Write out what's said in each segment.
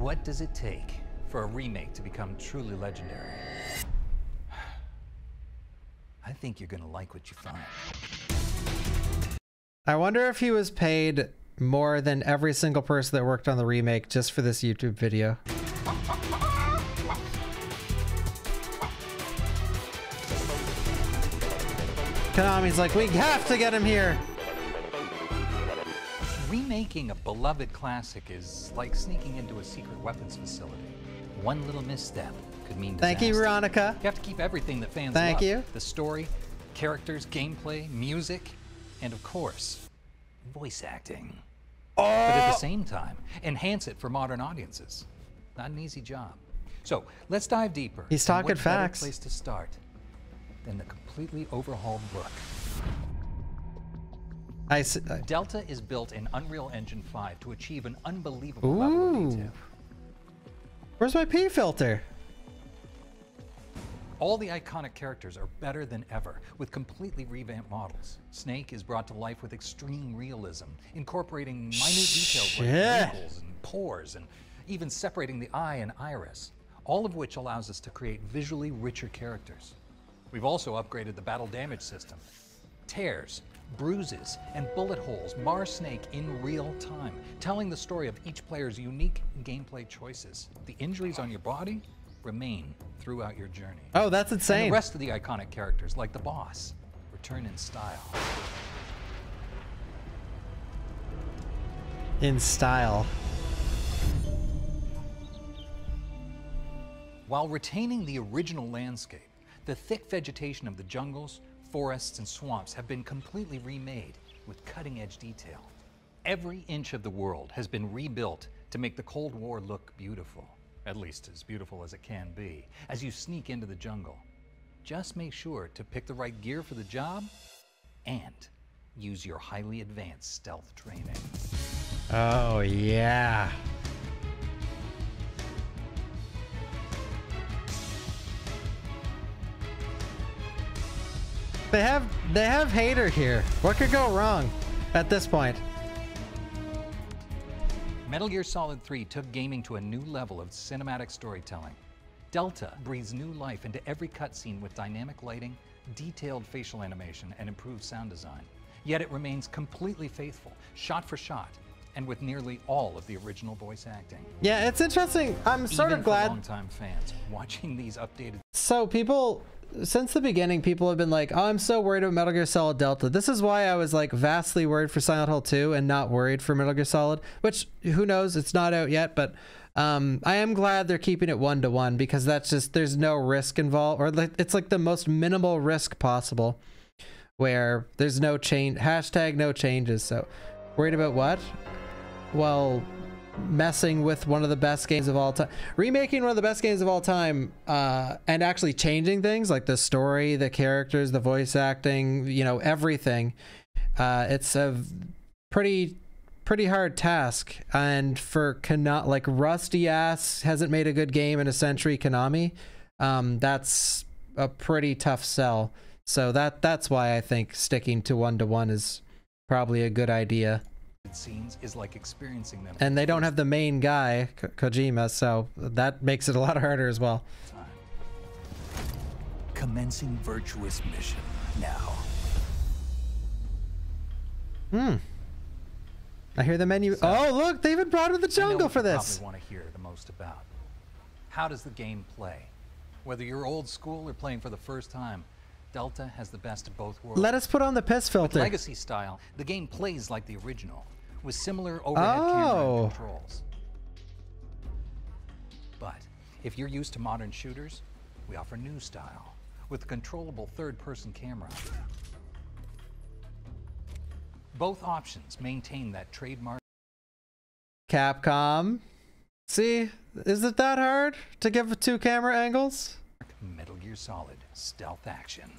What does it take for a remake to become truly legendary? I think you're gonna like what you find. I wonder if he was paid more than every single person that worked on the remake just for this YouTube video. Konami's like, we have to get him here. Remaking a beloved classic is like sneaking into a secret weapons facility. One little misstep could mean disaster. Thank you, Veronica. You have to keep everything that fans Thank love. you. The story, characters, gameplay, music, and of course, voice acting. But at the same time, enhance it for modern audiences. Not an easy job. So let's dive deeper. He's talking what facts. Better place to start than the completely overhauled book. Delta is built in Unreal Engine 5 to achieve an unbelievable level of detail. Where's my P filter? All the iconic characters are better than ever, with completely revamped models. Snake is brought to life with extreme realism, incorporating minute details like wrinkles and pores, and even separating the eye and iris, all of which allows us to create visually richer characters. We've also upgraded the battle damage system. Tears, bruises, and bullet holes mar Snake in real time, telling the story of each player's unique gameplay choices. The injuries on your body remain throughout your journey. Oh, that's insane. And the rest of the iconic characters, like the boss, return in style. In style. While retaining the original landscape, the thick vegetation of the jungles, forests, and swamps have been completely remade with cutting-edge detail. Every inch of the world has been rebuilt to make the Cold War look beautiful, at least as beautiful as it can be, as you sneak into the jungle. Just make sure to pick the right gear for the job and use your highly advanced stealth training. Oh, yeah. They have Hater here. What could go wrong at this point? Metal Gear Solid 3 took gaming to a new level of cinematic storytelling. Delta breathes new life into every cutscene with dynamic lighting, detailed facial animation, and improved sound design. Yet it remains completely faithful, shot for shot, and with nearly all of the original voice acting. Yeah, it's interesting. I'm sort of glad. Even for longtime fans, watching these updated. So people, since the beginning, people have been like, oh, I'm so worried about Metal Gear Solid Delta. This is why I was like vastly worried for Silent Hill 2 and not worried for Metal Gear Solid, which who knows, it's not out yet, but I am glad they're keeping it 1-to-1 because that's just, there's no risk involved, or like, it's like the most minimal risk possible where there's no change, hashtag no changes. So worried about what? Well, messing with one of the best games of all time, remaking one of the best games of all time, and actually changing things like the story, the characters, the voice acting, you know, everything. It's a pretty hard task, and for like Rusty ass hasn't made a good game in a century, Konami, that's a pretty tough sell. So that's why I think sticking to 1-to-1 is probably a good idea. Scenes is like experiencing them. And they don't have the main guy, Kojima, so that makes it a lot harder as well. Commencing virtuous mission now. I hear the menu. So, oh, look, they even brought in the jungle for this. Probably want to hear the most about. How does the game play? Whether you're old school or playing for the first time, Delta has the best of both worlds. Let us put on the piss filter. With Legacy style, the game plays like the original, with similar overhead camera and controls. But if you're used to modern shooters, we offer new style, with a controllable third-person camera. Both options maintain that trademark. Capcom. See, is it that hard to give 2 camera angles? Metal Gear Solid stealth action.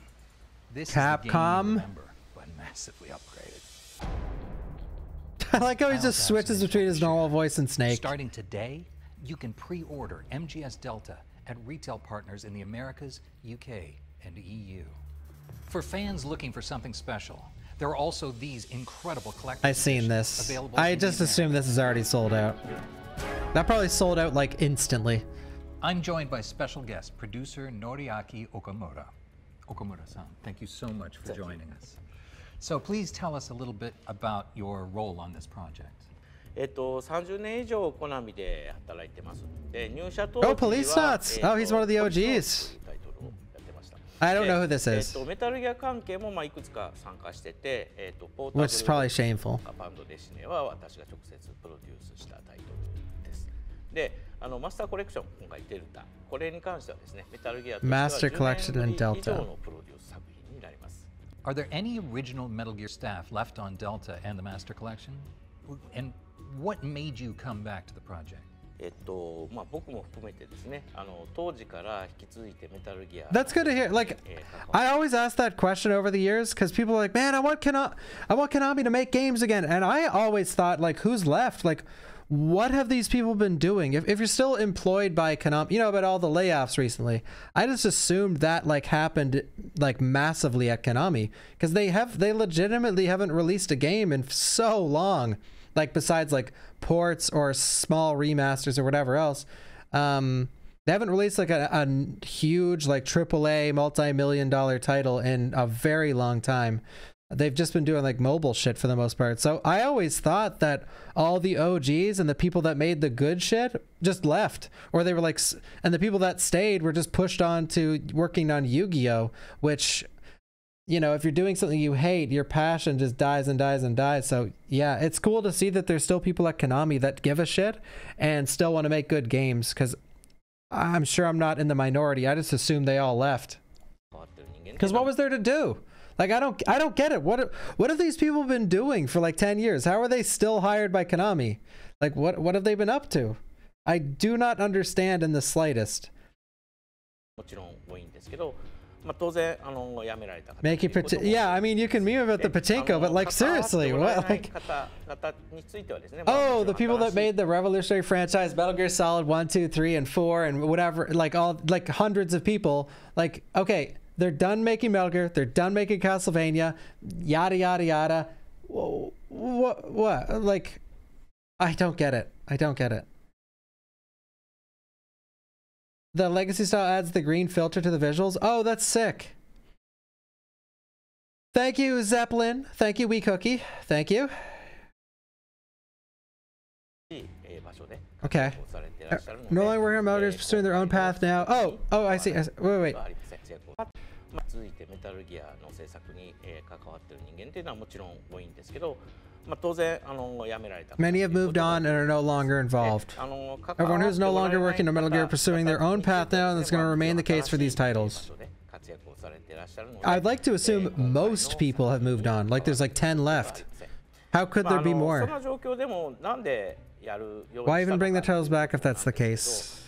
This Capcom. is the game you remember, but massively upgraded. I like how he just switches between his normal voice and Snake. Starting today, you can pre-order MGS Delta at retail partners in the Americas, UK, and EU. For fans looking for something special, there are also these incredible collectibles. I've seen this. I just assume this is already sold out. That probably sold out like instantly. I'm joined by special guest, producer Noriaki Okamura. Okamura-san, thank you so much for joining us. So please tell us a little bit about your role on this project. 30年以上コナミで働いてます。で、入社当 Oh, 時は Police Nuts! Oh, he's one of the OGs. I don't know who this is. メタルギア関係もいくつか参加してて、ポータブル Which is probably shameful. バンドデシネは私が直接プロデュースしたタイトルです。で、マスターコレクション今回デルタ、これに関してはですね、メタルギアとしては Master Collection and 10年以 Delta. 上のプロデュース作品になります。Are there any original Metal Gear staff left on Delta and the Master Collection? And what made you come back to the project? 僕も含めてですね、当時から引き継いでメタルギア。That's good to hear. Like, I always ask that question over the years because people are like, "Man, I want Konami to make games again," and I always thought, like, who's left? Like, what have these people been doing? If you're still employed by Konami, you know about all the layoffs recently. I just assumed that like happened like massively at Konami because they legitimately haven't released a game in so long. Like besides like ports or small remasters or whatever else, they haven't released like a huge like AAA multi-million-dollar title in a very long time. They've just been doing like mobile shit for the most part. So I always thought that all the OGs and the people that made the good shit just left, or they were like, and the people that stayed were just pushed on to working on Yu-Gi-Oh, which, you know, if you're doing something you hate, your passion just dies and dies and dies. So yeah, it's cool to see that there's still people at Konami that give a shit and still want to make good games, because I'm sure I'm not in the minority. I just assumed they all left. Because what was there to do? Like, I don't get it. What have these people been doing for like 10 years? How are they still hired by Konami? Like, what have they been up to? I do not understand in the slightest. Make it yeah, I mean, you can meme about the pachinko, but like seriously, what? Like, oh, the people that made the revolutionary franchise Metal Gear Solid 1, 2, 3, and 4, and whatever, like all like hundreds of people. Like, okay, they're done making Metal Gear, they're done making Castlevania, yada yada yada. What? Like, I don't get it. I don't get it. The legacy style adds the green filter to the visuals. Oh, that's sick. Thank you, Zeppelin. Thank you, Wee Cookie. Thank you. Okay. No longer working on Metal Gear, pursuing their own path now. Oh, I see. Wait. Many have moved on and are no longer involved. Everyone who's no longer working on Metal Gear pursuing their own path now, and that's going to remain the case for these titles. I'd like to assume most people have moved on, like there's like 10 left. How could there be more? Why even bring the titles back if that's the case?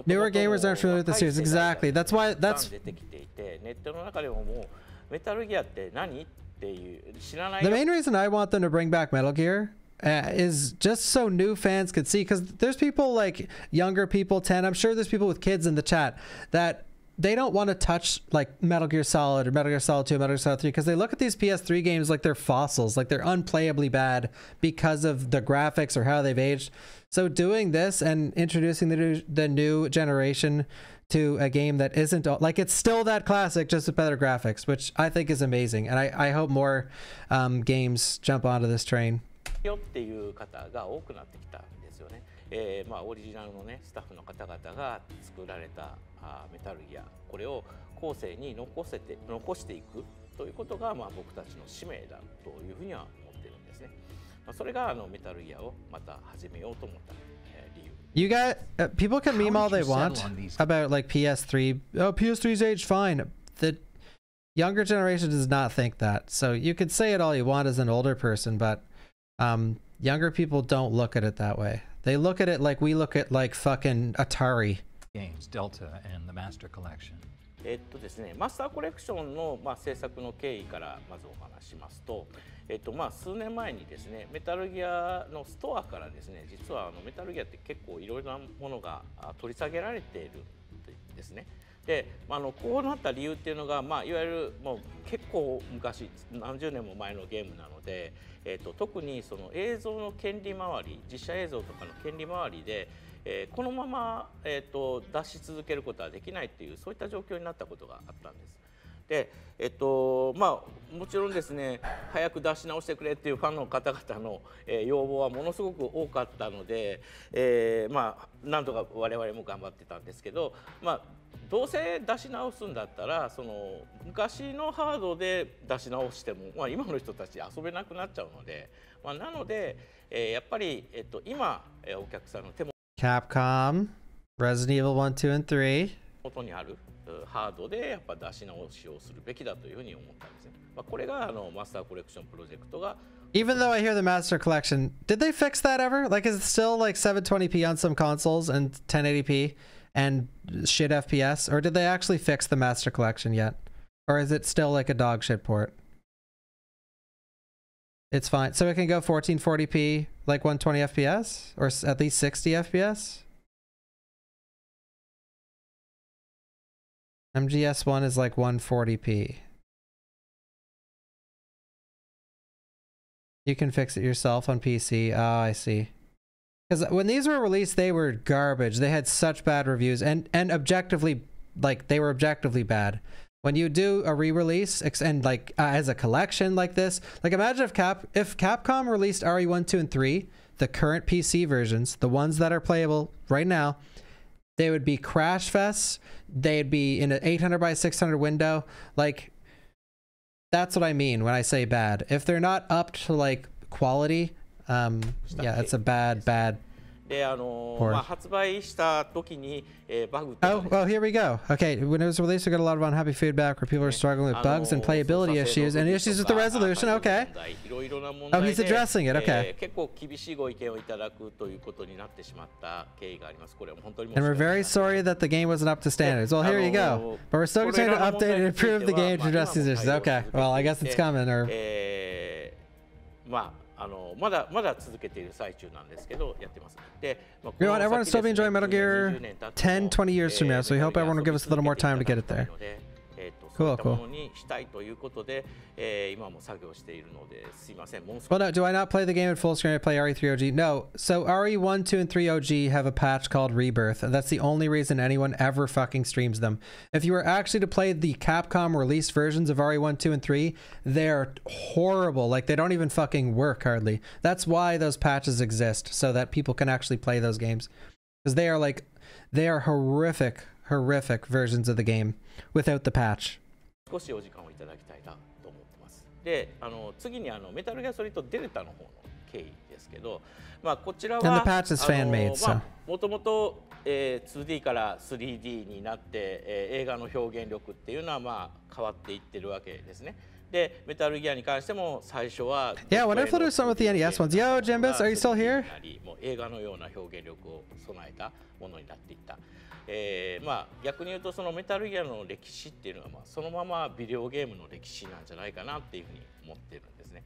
Newer gamers aren't familiar with the series. Exactly. That's why. The main reason I want them to bring back Metal Gear is just so new fans could see, because there's people like younger people, 10. I'm sure there's people with kids in the chat that they don't want to touch like Metal Gear Solid or Metal Gear Solid 2, Metal Gear Solid 3, because they look at these PS3 games like they're fossils, like they're unplayably bad because of the graphics or how they've aged. So doing this and introducing the new generation to a game that isn't like, it's still that classic, just with better graphics, which I think is amazing, and I hope more games jump onto this train. オリジナルのねスタッフの方々が作られたメタルギア、これを後世に残していくということが僕たちの使命だというふうには思っているんですね。それがメタルギアをまた始めようと思った理由。You got people can meme all they want about like PS3. Oh, PS3's aged fine. The younger generation does not think that. So you could say it all you want as an older person, but younger people don't look at it that way. They look at it like we look at like fucking Atari. Games, Delta and the Master Collection. ですね、マスターコレクションの制作の経緯からまずお話ししますと、数年前にですね、メタルギアのストアからですね、実はメタルギアって結構いろいろなものが取り下げられているんですね。で、こうなった理由っていうのが、いわゆるもう結構昔何十年も前のゲームなので、特にその映像の権利回り、実写映像とかの権利回りで、このまま、出し続けることはできないっていうそういった状況になったことがあったんです。で、もちろんですね、早く出し直してくれっていうファンの方々の、要望はものすごく多かったので、なんとか我々も頑張ってたんですけど、どうせ出し直すんだったらその昔のハードで出し直しても、今の人たち遊べなくなっちゃうので、なので、やっぱり、今、お客さんの手Capcom Resident Evil 1, 2, and 3元にあるハードでやっぱ出し直しをするべきだというふうに思ったんですね。これがマスターコレクションプロジェクトが Even though I hear the Master Collection, did they fix that ever? Like, is it still like 720p on some consoles and 1080p and shit FPS? Or did they actually fix the Master Collection yet? Or is it still like a dog shit port? It's fine. So it can go 1440p, like 120 FPS? Or at least 60 FPS? MGS1 is like 140p. You can fix it yourself on PC. Oh, I see. Because when these were released, they were garbage. They had such bad reviews, and objectively, like, they were objectively bad. When you do a re-release and like as a collection like this, like imagine if Capcom released RE1, 2, and 3, the current PC versions, the ones that are playable right now, they would be crash fests. They'd be in an 800 by 600 window. Like, that's what I mean when I say bad. If they're not up to like quality, yeah, it's a bad発売した時にバグ Oh, here we go. Okay, when it was released, we got a lot of unhappy feedback where people are struggling with bugs and playability issues and issues with the resolution. Okay. Oh, he's addressing it. Okay. And we're very sorry that the game wasn't up to standards. Well, here you go. But we're still trying to update and improve the game to address these issues. Okay. Well, I guess it's coming. Or まだ続けている最中なんですけどやってます。で、You know what? Everyone's still be enjoying Metal Gear 10, 20 years from now, so we hope everyone will give us a little more time to get it there. そういったものにしたいということで、今も作業しているのですいません。Well, no, do I not play the game at full screen? I play RE3 OG. No. So RE1, 2, and 3 OG have a patch called Rebirth. That's the only reason anyone ever fucking streams them. If you were actually to play the Capcom released versions of RE1, 2, and 3, they're horrible. Like, they don't even fucking work hardly. That's why those patches exist, so that people can actually play those games. Because they are horrific versions of the game without the patch. 少しお時間をいただきたいなと思ってます。で、次にメタルギアソリッドデルタの方の経緯ですけど、こちらはもともと 2D から 3D になって、映画の表現力っていうのは変わっていってるわけですね。で、メタルギアに関しても最初は Yeah, what if there's some with the NES ones? Yo, Jimbus, are you still here? もう映画のような表現力を備えたものになっていった。逆に言うとそのメタルギアの歴史っていうのはそのままビデオゲームの歴史なんじゃないかなっていうふうに思ってるんですね。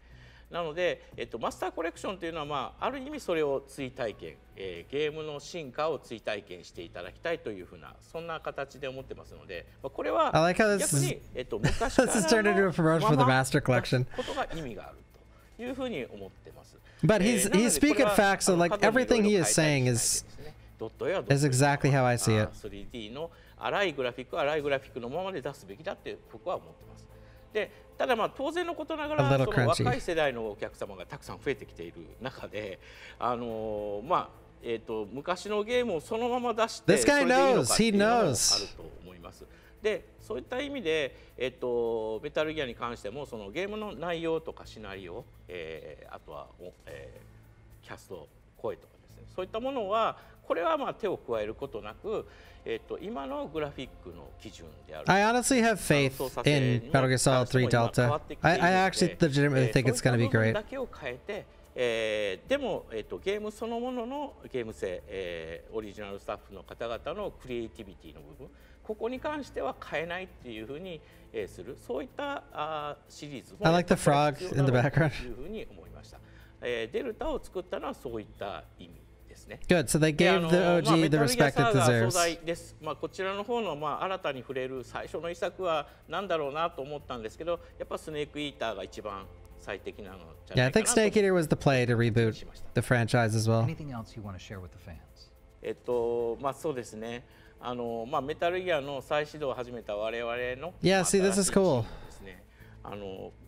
なので、マスターコレクションというのはある意味それを追体験、ゲームの進化を追体験していただきたいというふうなそんな形で思ってますので、これは逆に昔からのことが意味があるというふうに思ってます。But he's speaking facts, so like everything he is saying is exactly how I see it. 3D の荒いグラフィックのままで出すべきだって僕は思ってます。で、ただ当然のことながらその若い世代のお客様がたくさん増えてきている中で、昔のゲームをそのまま出してそれでいいのかっていうのもあると思います。で、そういった意味で、メタルギアに関してもそのゲームの内容とかシナリオ、あとは、キャスト、声とかですね、そういったものはこれは手を加えることなく、今のグラフィックの基準である。I honestly have faith in Metal Gear Solid 3 Delta. I actually legitimately think it's going to be great. だけを変えて、でも、ゲームそのもののゲーム性、オリジナルスタッフの方々のクリエイティビティの部分、ここに関しては変えないっていうふうにする、そういったシリーズも I like the frog in the background. というふうに思いました。デルタを作ったのはそういった意味です。ですね。 Good. So they で gave the まあ OG メ the タルギア respect サ it ーガー deserves. 壮大です。こちらの方の新たに触れる最初の遺作は何だろうなと思ったんですけど、やっぱスネークイーターが一番最適なのじゃ Yeah, な I いか think なと。 Snake Eater was the play to reboot the franchise as well. Anything else you want to share with the fans? まあそうですね。まあメタルギアの再始動を始めた我々の Yeah, まあ see, this 新し is いチーム cool. ですね。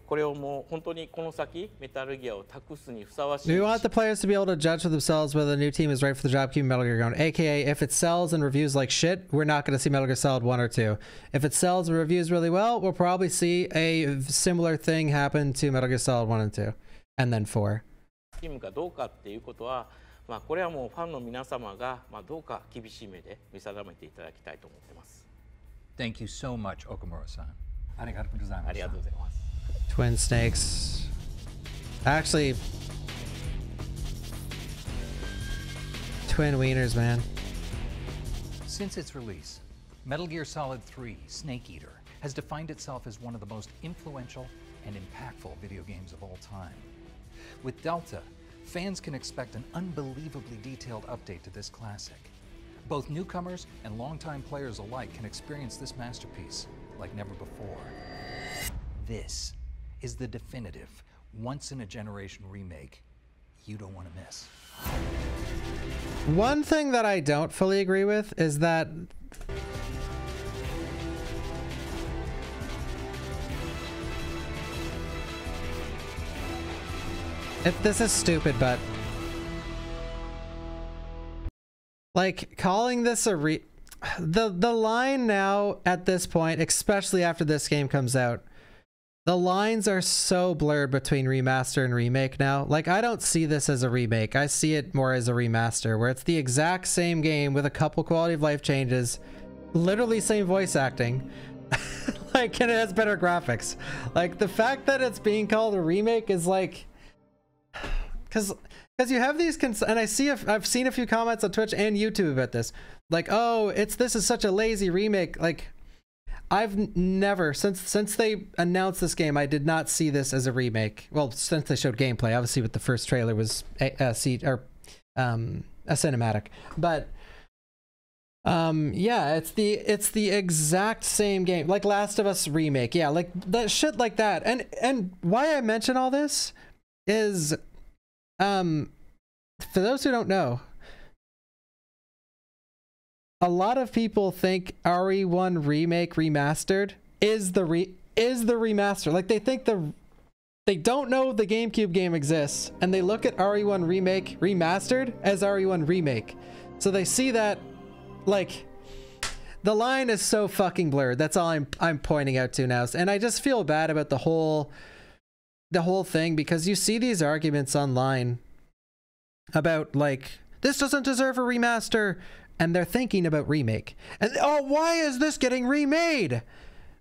これをもう本当にこの先メタルギアを託すにふさわしい。 We want the players to be able to judge for themselves whether the new team is right for the job keeping Metal Gear going. AKA, if it sells and reviews like shit, we're not going to see Metal Gear Solid 1 or 2. If it sells and reviews really well, we'll probably see a similar thing happen to Metal Gear Solid 1 and 2. And then 4. チームかどうかっていうことは、まあこれはもうファンの皆様がまあどうか厳しい目で見定めていただきたいと思ってます。 Thank you so much, Okamura-san. ありがとうございました。ありがとうございます。 Twin snakes. Actually, twin wieners, man. Since its release, Metal Gear Solid 3 Snake Eater has defined itself as one of the most influential and impactful video games of all time. With Delta, fans can expect an unbelievably detailed update to this classic. Both newcomers and longtime players alike can experience this masterpiece like never before. This is the definitive, once-in-a-generation remake you don't want to miss. One thing that I don't fully agree with is that this is stupid, but like calling this a the line now at this point, especially after this game comes out, the lines are so blurred between remaster and remake now. Like, I don't see this as a remake. I see it more as a remaster, where it's the exact same game with a couple quality of life changes, literally same voice acting, like, and it has better graphics. Like, the fact that it's being called a remake is like, because you have these and I've seen a few comments on Twitch and YouTube about this, like, oh, this is such a lazy remake. Like, I've never, since they announced this game, I did not see this as a remake. Well, since they showed gameplay, obviously with the first trailer was a cinematic, but yeah, it's the exact same game, like Last of Us remake. Yeah, like that shit like that. And why I mention all this is, for those who don't know, a lot of people think RE1 Remake Remastered is the remaster. Like, they think they don't know the GameCube game exists, and they look at RE1 Remake Remastered as RE1 Remake. So they see that, like, the line is so fucking blurred. That's all I'm pointing out to now. And I just feel bad about the whole thing, because you see these arguments online about, like, this doesn't deserve a remaster, and they're thinking about remake. And oh, why is this getting remade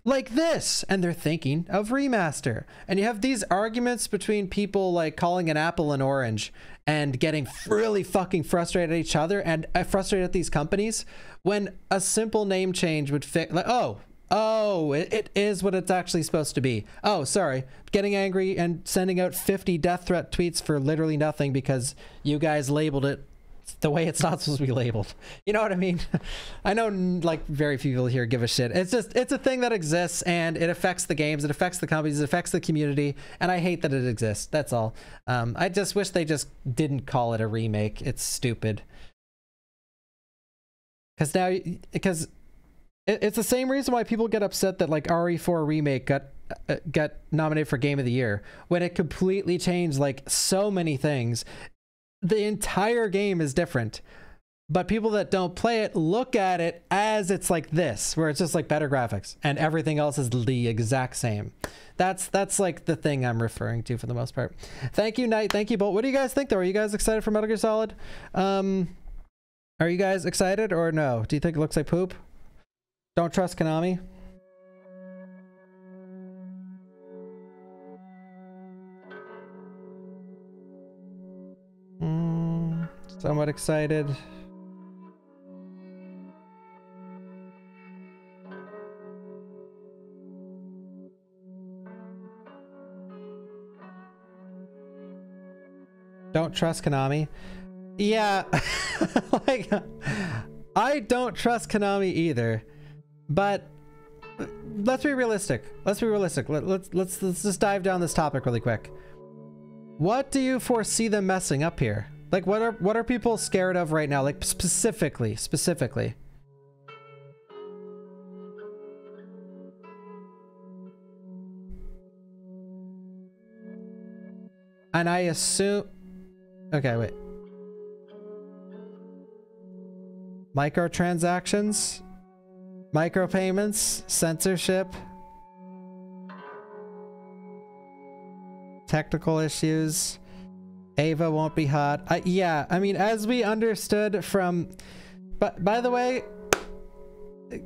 like this? And they're thinking of remaster. And you have these arguments between people, like calling an apple an orange and getting really fucking frustrated at each other and frustrated at these companies, when a simple name change would fix, like, oh, it is what it's actually supposed to be. Oh, sorry. Getting angry and sending out 50 death threat tweets for literally nothing because you guys labeled it the way it's not supposed to be labeled. You know what I mean? I know, like, very few people here give a shit. It's a thing that exists, and it affects the games, it affects the companies, it affects the community, and I hate that it exists. That's all. I just wish they just didn't call it a remake. It's stupid. Because it's the same reason why people get upset that, like, RE4 Remake got nominated for Game of the Year, when it completely changed, like, so many things. The entire game is different, but people that don't play it look at it as it's like this, where it's just like better graphics and everything else is the exact same. That's like the thing I'm referring to for the most part. Thank you, Knight. Thank you, Bolt. What do you guys think, though? Are you guys excited for Metal Gear Solid? Are you guys excited or no? Do you think it looks like poop? Don't trust Konami? Somewhat excited. Don't trust Konami. Yeah, like I don't trust Konami either, but let's be realistic. Let's be realistic. Let's just dive down this topic really quick. What do you foresee them messing up here? Like, what are people scared of right now? Like specifically. And I assume, okay, wait. Microtransactions, micropayments, censorship, technical issues. Ava won't be hot. Yeah, I mean, as we understood from, but by the way,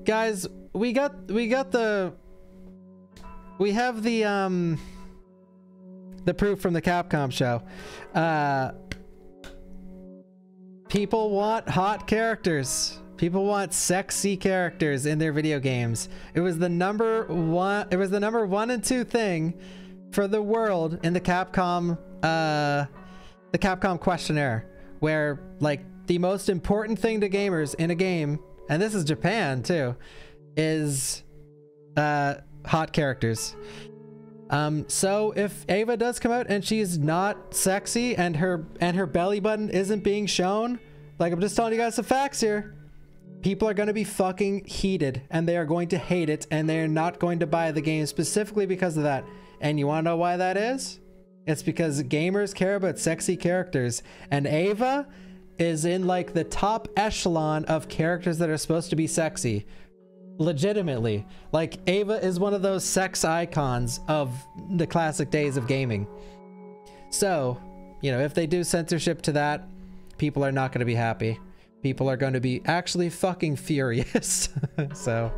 guys, we have the proof from the Capcom show. People want hot characters. People want sexy characters in their video games. It was the number one and two thing for the world in the Capcom questionnaire, where like the most important thing to gamers in a game, and this is Japan too, is hot characters. So if Ava does come out and she's not sexy and her belly button isn't being shown, like, I'm just telling you guys the facts here, people are going to be fucking heated and they are going to hate it and they're not going to buy the game specifically because of that. And you want to know why that is? It's because gamers care about sexy characters, and Ava is in like the top echelon of characters that are supposed to be sexy. Legitimately, like, Ava is one of those sex icons of the classic days of gaming. So, you know, if they do censorship to that, people are not going to be happy. People are going to be actually fucking furious. So,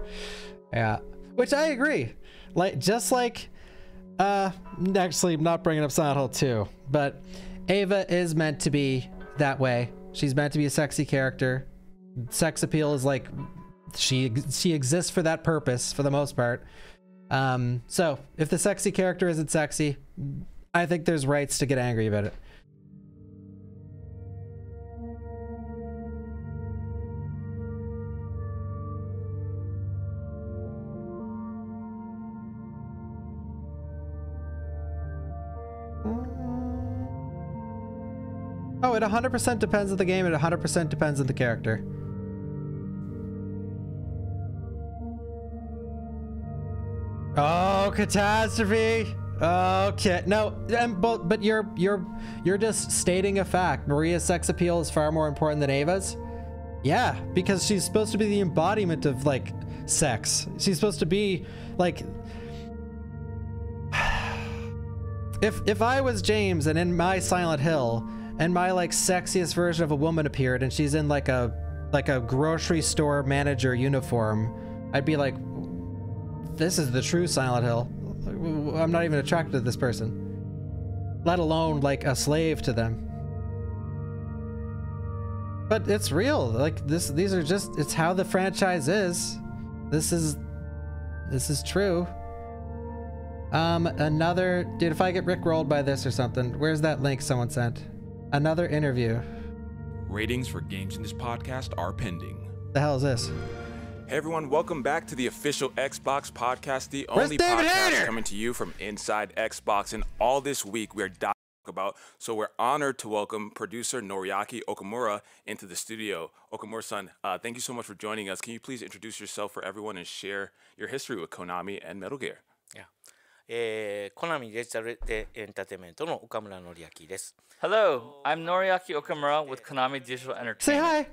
yeah, which I agree. Like, just like, actually, I'm not bringing up Silent Hill 2, but Ava is meant to be that way. She's meant to be a sexy character. Sex appeal is like, she exists for that purpose for the most part. So if the sexy character isn't sexy, I think there's rights to get angry about it. Oh, it 100% depends on the game. It 100% depends on the character. Oh, catastrophe. Okay, no, but you're just stating a fact. Maria's sex appeal is far more important than Ava's. Yeah, because she's supposed to be the embodiment of like sex. She's supposed to be like, if I was James and in my Silent Hill and my like sexiest version of a woman appeared and she's in like a grocery store manager uniform, I'd be like, this is the true Silent Hill. I'm not even attracted to this person, let alone like a slave to them. But it's real. Like these are just, it's how the franchise is. This is true. Another dude, if I get rickrolled by this or something, where's that link someone sent? Another interview. Ratings for games in this podcast are pending. The hell is this? Hey everyone, welcome back to the official Xbox podcast, the only podcast coming to you from inside Xbox. And all this week we're talking about, so we're honored to welcome producer Noriaki Okamura into the studio. Okamura-san, thank you so much for joining us. Can you please introduce yourself for everyone and share your history with Konami and Metal Gear? Yeah. コナミデジタルエンターテインメントの岡村典明です。 Hello, I'm Noriaki Okamura with Konami Digital Entertainment. Say hi.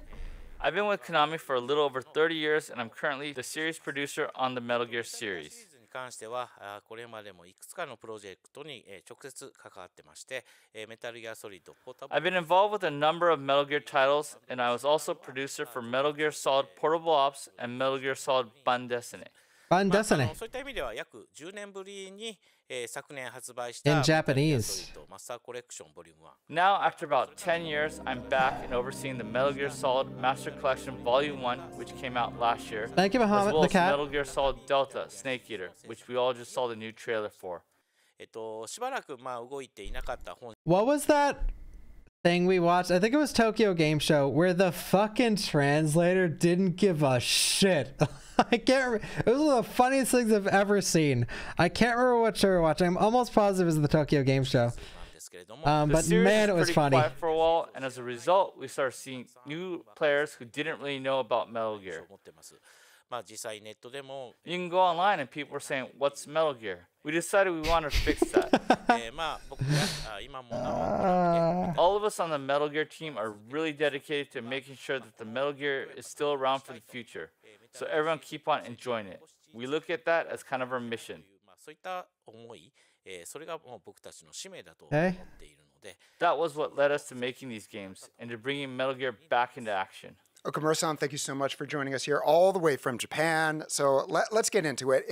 I've been with Konami for a little over 30 years, and I'm currently the series producer on the Metal Gear series. に関してはこれまでもいくつかのプロジェクトに直接関わってまして、メタルギアソリッドポータブル I've been involved with a number of Metal Gear titles, and I was also producer for Metal Gear Solid Portable Ops and Metal Gear Solid Bandesine. そういった意味では約10年ぶりに昨年発売した In Japanese. マスターコレクションボリューム1 Now, after about 10 years, I'm back and overseeing the Metal Gear Solid Master Collection Volume 1, which came out last year, Thank you, as Muhammad well the as cat. Metal Gear Solid Delta Snake Eater, which we all just saw the new trailer for. しばらく動いていなかった本 What was that thing we watched. I think it was Tokyo Game Show, where the fucking translator didn't give a shit. I can't remember. It was one of the funniest things I've ever seen. I can't remember what show we were watching. I'm almost positive it was the Tokyo Game Show. But man, it was funny. Quiet for a while, and as a result, we started seeing new players who didn't really know about Metal Gear. You can go online and people were saying, "What's Metal Gear?" We decided we wanted to fix that. All of us on the Metal Gear team are really dedicated to making sure that the Metal Gear is still around for the future, so everyone keep on enjoying it. We look at that as kind of our mission. Okay. That was what led us to making these games and to bringing Metal Gear back into action. Okamura-san, thank you so much for joining us here all the way from Japan. So let's get into it.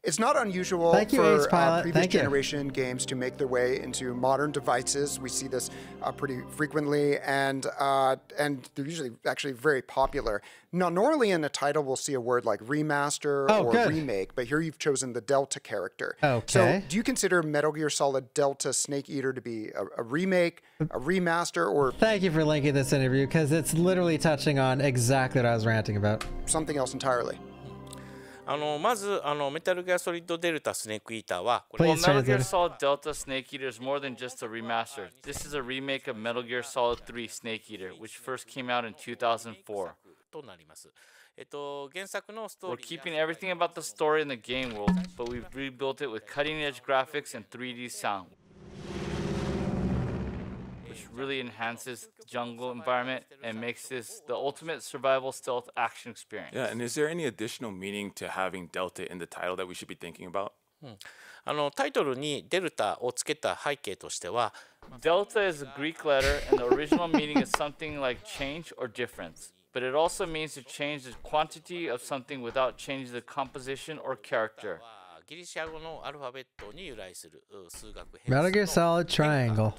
It's not unusual for previous generation games to make their way into modern devices. We see this pretty frequently, and they're usually actually very popular. Now, normally in a title, we'll see a word like remaster or remake, but here you've chosen the Delta character. Okay. So do you consider Metal Gear Solid Delta Snake Eater to be a remake, a remaster, or... Thank you for linking this interview, because it's literally touching on exactly what I was ranting about. Something else entirely. まずメタルギアソリッドデルタスネークイーターは Well, Metal Gear Solid Delta Snake Eater is more than just a remaster. This is a remake of Metal Gear Solid 3 Snake Eater, which first came out in 2004. We're keeping everything about the story in the game world, but we've rebuilt it with cutting-edge graphics and 3D sound, which really enhances the jungle environment and makes this the ultimate survival stealth action experience. Yeah, and is there any additional meaning to having Delta in the title that we should be thinking about? タイトルにデルタをつけた背景としては Delta is a Greek letter, and the original meaning is something like change or difference. But it also means to change the quantity of something without changing the composition or character. ギリシャ語のアルファベットに由来する数学変 Metal Gear Solid Triangle.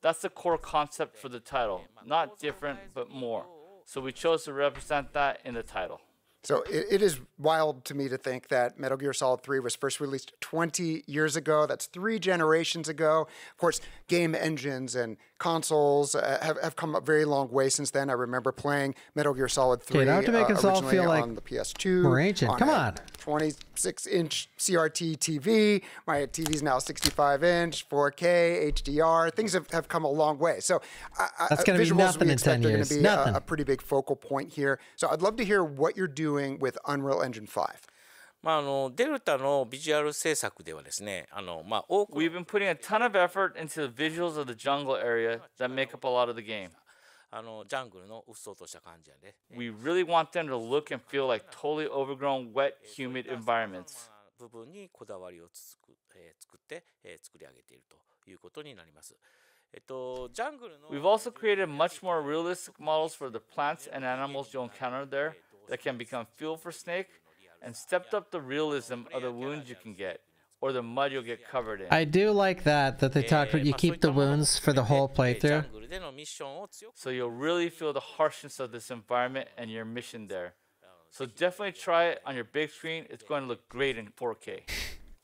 That's the core concept for the title. Not different, but more. So we chose to represent that in the title. So it is wild to me to think that Metal Gear Solid 3 was first released 20 years ago. That's 3 generations ago. Of course, game engines and consoles have come a very long way since then. I remember playing Metal Gear Solid 3 don't have to make us all feel like on the PS2. we're ancient. Come on. 26-inch CRT TV. My TV's now 65-inch, 4K, HDR. Things have come a long way. So that's going to be nothing in 10 years. Going to be a pretty big focal point here. So I'd love to hear what you're doing with Unreal Engine 5. デルタのビジュアル制作ではですね、多く We've been putting a ton of effort into the visuals of the jungle area that make up a lot of the game. ジャングルのうっそうとした感じやで。We really want them to look and feel like totally overgrown, wet, humid environments. 部分にこだわりを作って作り上げているということになります。We've also created much more realistic models for the plants and animals you'll encounter there that can become fuel for Snake, and stepped up the realism of the wounds you can get, or the mud you'll get covered in. I do like that they talked about you keep the wounds for the whole playthrough. So you'll really feel the harshness of this environment and your mission there. So definitely try it on your big screen. It's going to look great in 4K.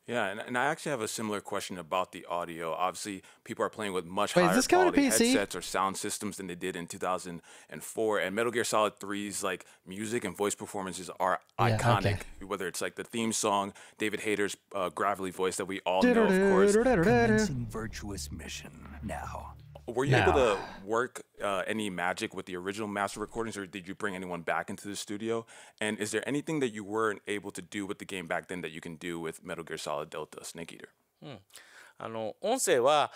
Yeah, and I actually have a similar question about the audio. Obviously, people are playing with much higher is this coming to quality PC? headsets or sound systems than they did in 2004. And Metal Gear Solid 3's like music and voice performances are iconic. Whether it's like the theme song, David Hayter's gravelly voice that we all know, of course. Commencing virtuous mission now. Were you able to work any magic with the original master recordings, or did you bring anyone back into the studio? And is there anything that you weren't able to do with the game back then that you can do with Metal Gear Solid Delta Snake Eater? 音声は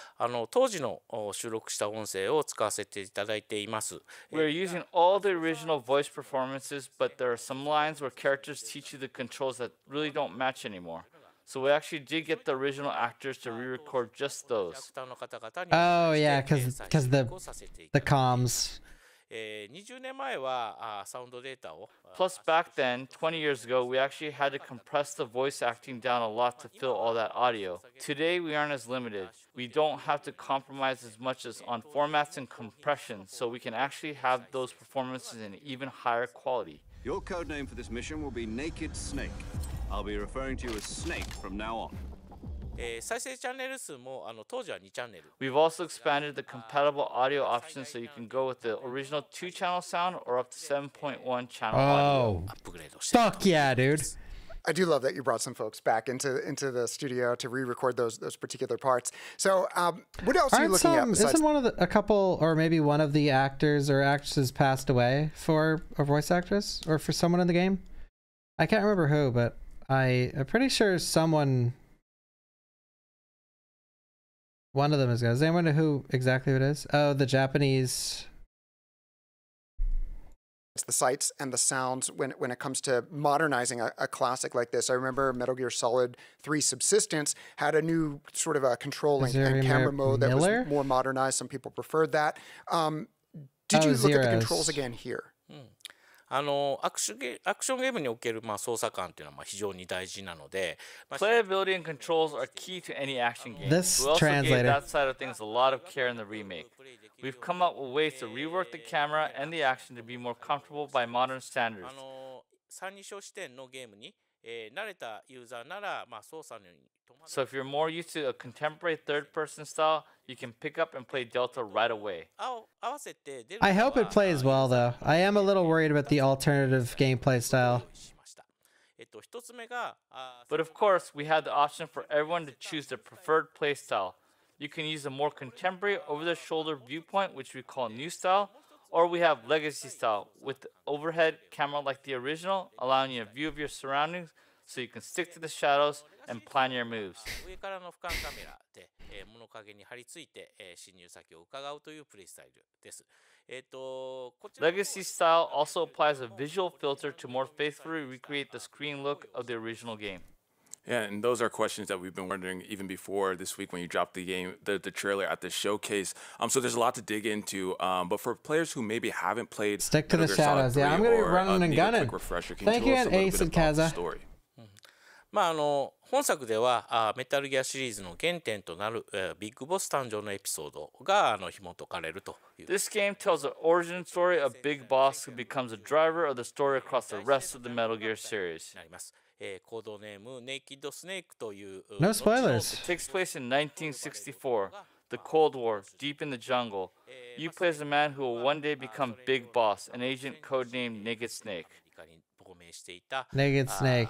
当時の収録した音声を使わせていただいています。We're using all the original voice performances, but there are some lines where characters teach you the controls that really don't match anymore. So we actually did get the original actors to re-record just those. Oh yeah, because the comms. Plus, back then, 20 years ago, we actually had to compress the voice acting down a lot to fill all that audio. Today, we aren't as limited. We don't have to compromise as much as on formats and compression, so we can actually have those performances in even higher quality. Your codename for this mission will be Naked Snake. I'll be referring to you as Snake from now on. We've also expanded the compatible audio options so you can go with the original 2-channel sound or up to 7.1 channel audio. Fuck yeah, dude. I do love that you brought some folks back into the studio to re-record those particular parts. So, what else are you looking at? Isn't a couple, or maybe one of the actors or actresses passed away for a voice actress or for someone in the game? I can't remember who, but I'm pretty sure someone. One of them is. Does anyone know who exactly it is? Oh, the Japanese. It's the sights and the sounds when it comes to modernizing a classic like this. I remember Metal Gear Solid 3 Subsistence had a new sort of a controlling and camera mode that was more modernized. Some people preferred that. Did you look at the controls again here? アクションゲームにおける操作感っていうのは非常に大事なので Playability and controls are key to any action game. This we also translator. gave that side of things a lot of care in the remake. We've come up with ways to rework the camera and the action to be more comfortable by modern standards. 三人称視点のゲームに慣れたユーザーなら操作に So if you're more used to a contemporary third-person style, you can pick up and play Delta right away. I hope it plays well, though. I am a little worried about the alternative gameplay style. But of course, we had the option for everyone to choose their preferred playstyle. You can use a more contemporary over-the-shoulder viewpoint, which we call New Style, or we have Legacy Style, with the overhead camera like the original, allowing you a view of your surroundings so you can stick to the shadows and plan your moves. 上からの俯瞰カメラで物陰に張り付いて侵入先を伺うというプレイスタイルです。Legacy Style also applies a visual filter to more faithfully recreate the screen look of the original game. Yeah, and those are questions that we've been wondering even before this week when you dropped the game, the trailer at the showcase. So there's a lot to dig into. But for players who maybe haven't played, stick to the shadows. Yeah, I'm gonna be running and gunning. Thank you, and Ace and Kaza. 本作ではメタルギアシリーズの原点となるビッグボス誕生のエピソードが紐解かれるという。This game tells the origin story of Big Boss who becomes a driver of the story across the rest of the Metal Gear series. なります。コードネームネイキッドスネークという。No spoilers. It takes place in 1964, the Cold War, deep in the jungle. You play as a man who will one day become Big Boss, an agent codenamed Naked Snake. Naked Snake.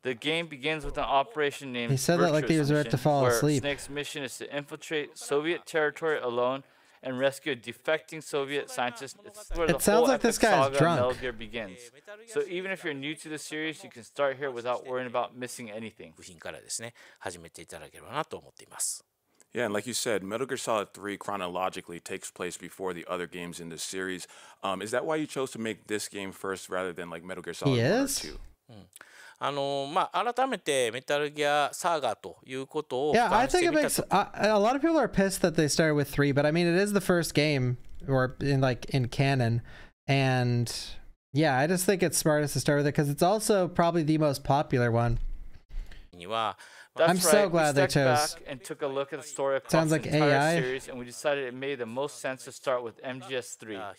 The game begins with an operation named He said that like he was about to fall asleep. Snake's mission is to infiltrate Soviet territory alone and rescue a defecting Soviet scientist. It's where the whole epic saga of Metal Gear begins. So even if you're new to the series, you can start here without worrying about missing anything. 部品からですね、始めていただければなと思っています。Yeah, and like you said, Metal Gear Solid 3 chronologically takes place before the other games in this series. Is that why you chose to make this game first rather than like Metal Gear Solid 1 or 2? 改めてメタルギアサーガということを Yeah, I think it makes a lot of people are pissed that they started with 3, but I mean it is the first game or in canon, and yeah, I just think it's smartest to start with it because it's also probably the most popular one. I'm so glad they chose. Back and took a look at the story across the entire series, and we decided it made the most sense to start with MGS3,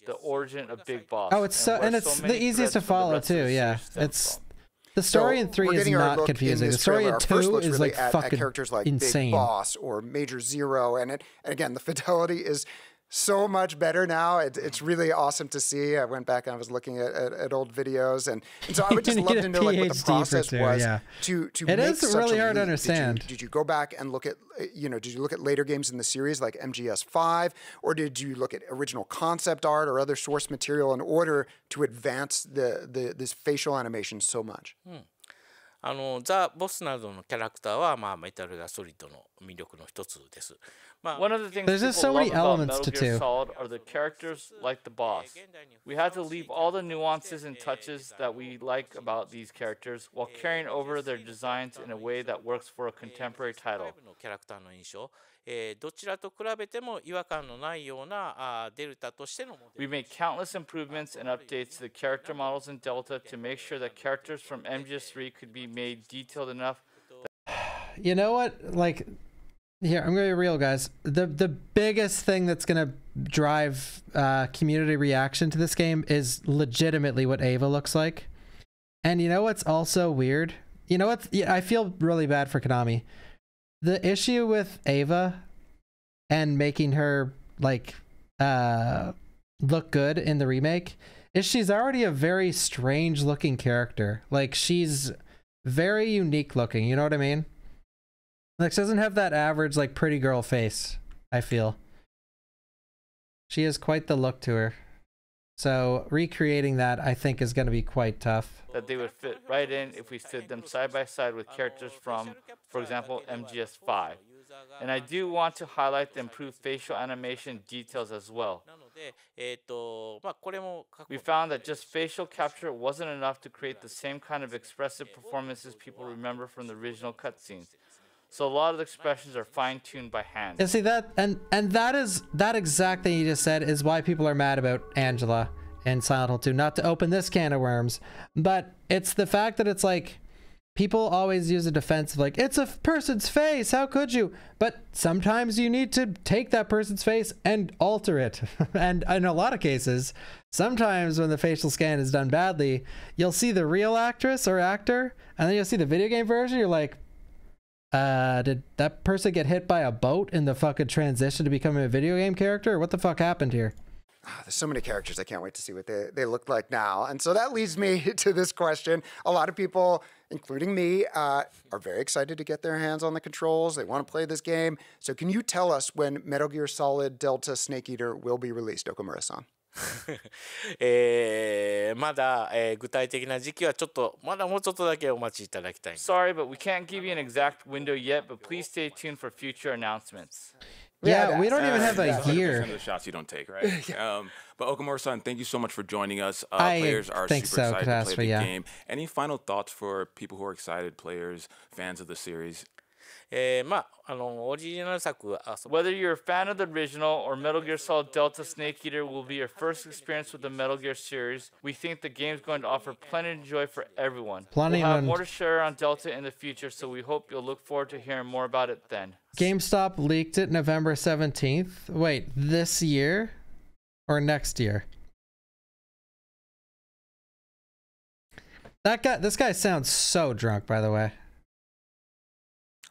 the origin of Big Boss. Oh, it's it's the easiest to follow too. Yeah, it's the story in 3 is not confusing. The story in 2 is like fucking characters like insane. Big Boss or Major Zero, and again the fidelity is so much better now. It's really awesome to see. I went back and I was looking at old videos, and so I would just love to know like what the process was to it make is such really a hard to leap. understand. Did you go back and look at did you look at later games in the series like MGS5, or did you look at original concept art or other source material in order to advance this facial animation so much? ザ・ボスなどのキャラクターはメタルギアソリッドの魅力の一つです。One of the things people love about Metal Gear Solid are the characters like the boss. We had to leave all the nuances and touches that we like about these characters while carrying over their designs in a way that works for a contemporary title. キャラクターの印象、どちらと比べても違和感のないようなデルタとしての。We made countless improvements and updates to the character models in Delta to make sure that characters from MGS3 could be made detailed enough. You know what? Like, here, I'm gonna be real, guys. The biggest thing that's gonna drive community reaction to this game is legitimately what Ava looks like. And you know what's also weird? you know what? I feel really bad for Konami. The issue with Ava and making her like look good in the remake is she's already a very strange looking character. Like she's very unique looking, you know what I mean? Like she doesn't have that average like pretty girl face, I feel. She has quite the look to her. So recreating that, I think, is going to be quite tough. That they would fit right in if we stood them side by side with characters from, for example, MGS3. And I do want to highlight the improved facial animation details as well. We found that just facial capture wasn't enough to create the same kind of expressive performances people remember from the original cutscenes. So a lot of the expressions are fine-tuned by hand. And see that, and that exact thing you just said is why people are mad about Angela in Silent Hill 2. Not to open this can of worms, but it's the fact that it's like people always use a defense of like, it's a person's face, how could you? But sometimes you need to take that person's face and alter it. And in a lot of cases, sometimes when the facial scan is done badly, you'll see the real actress or actor, and then you'll see the video game version. You're like, did that person get hit by a boat in the fucking transition to becoming a video game character? Or what the fuck happened here? There's so many characters. I can't wait to see what they look like now. And so that leads me to this question. A lot of people, including me, are very excited to get their hands on the controls. They want to play this game. So can you tell us when Metal Gear Solid Delta Snake Eater will be released, Okamura-san? まだ、具体的な時期はちょっとまだもうちょっとだけお待ちいただきたい。Sorry, but we can't give you an exact window yet, but please stay tuned for future announcements. Yeah, we don't even have a year. Of the shots you don't take, right? But Okamura-san, thank you so much for joining us. Players are super excited to play the game. Any final thoughts for people who are excited, players, fans of the series? Whether you're a fan of the original or Metal Gear Solid Delta Snake Eater will be your first experience with the Metal Gear series, we think the game's going to offer plenty to enjoy for everyone. We'll have more to share on Delta in the future, so we hope you'll look forward to hearing more about it then. GameStop leaked it November 17th. Wait, this year or next year? This guy sounds so drunk, by the way.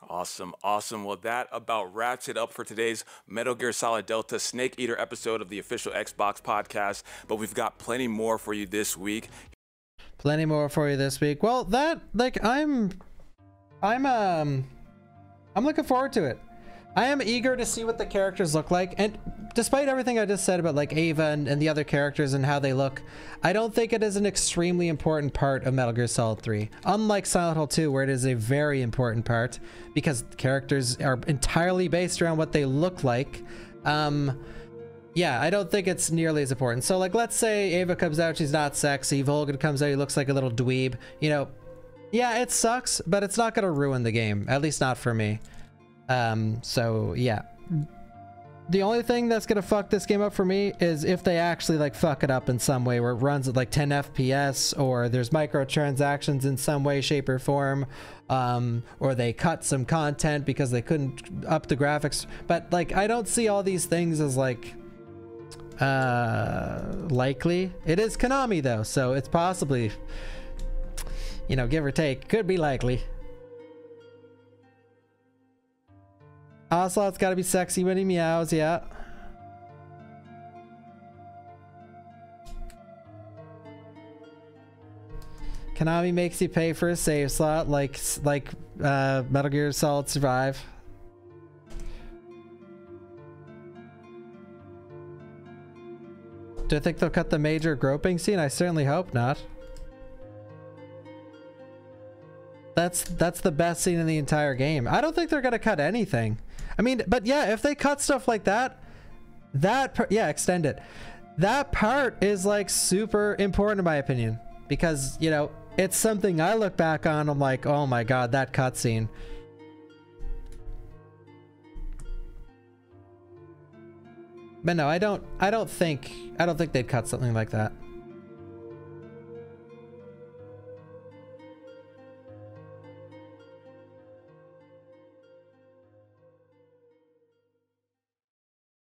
Awesome, awesome. Well, that about wraps it up for today's Metal Gear Solid Delta Snake Eater episode of the official Xbox podcast. But we've got plenty more for you this week. Plenty more for you this week. Well, that I'm looking forward to it. I am eager to see what the characters look like, and despite everything I just said about like Ava and the other characters and how they look, I don't think it is an extremely important part of Metal Gear Solid 3. Unlike Silent Hill 2, where it is a very important part, because characters are entirely based around what they look like. Yeah, I don't think it's nearly as important. So like, let's say Ava comes out, she's not sexy, Volgin comes out, he looks like a little dweeb, you know, yeah, it sucks, but it's not gonna ruin the game, at least not for me. So yeah, the only thing that's gonna fuck this game up for me is if they actually like fuck it up in some way where it runs at like 10 FPS or there's microtransactions in some way, shape, or form, or they cut some content because they couldn't up the graphics. But like, I don't see all these things as like likely. It is Konami though, so it's possibly, you know, give or take, could be likely. Ocelot's gotta be sexy when he meows, yeah. Konami makes you pay for a save slot like Metal Gear Solid Survive. Do I think they'll cut the major groping scene? I certainly hope not. That's the best scene in the entire game. I don't think they're gonna cut anything. I mean, but yeah, if they cut stuff like that, yeah, extend it. That part is like super important in my opinion, because you know, it's something I look back on, I'm like, oh my god, that cutscene. But no, I don't think they'd cut something like that.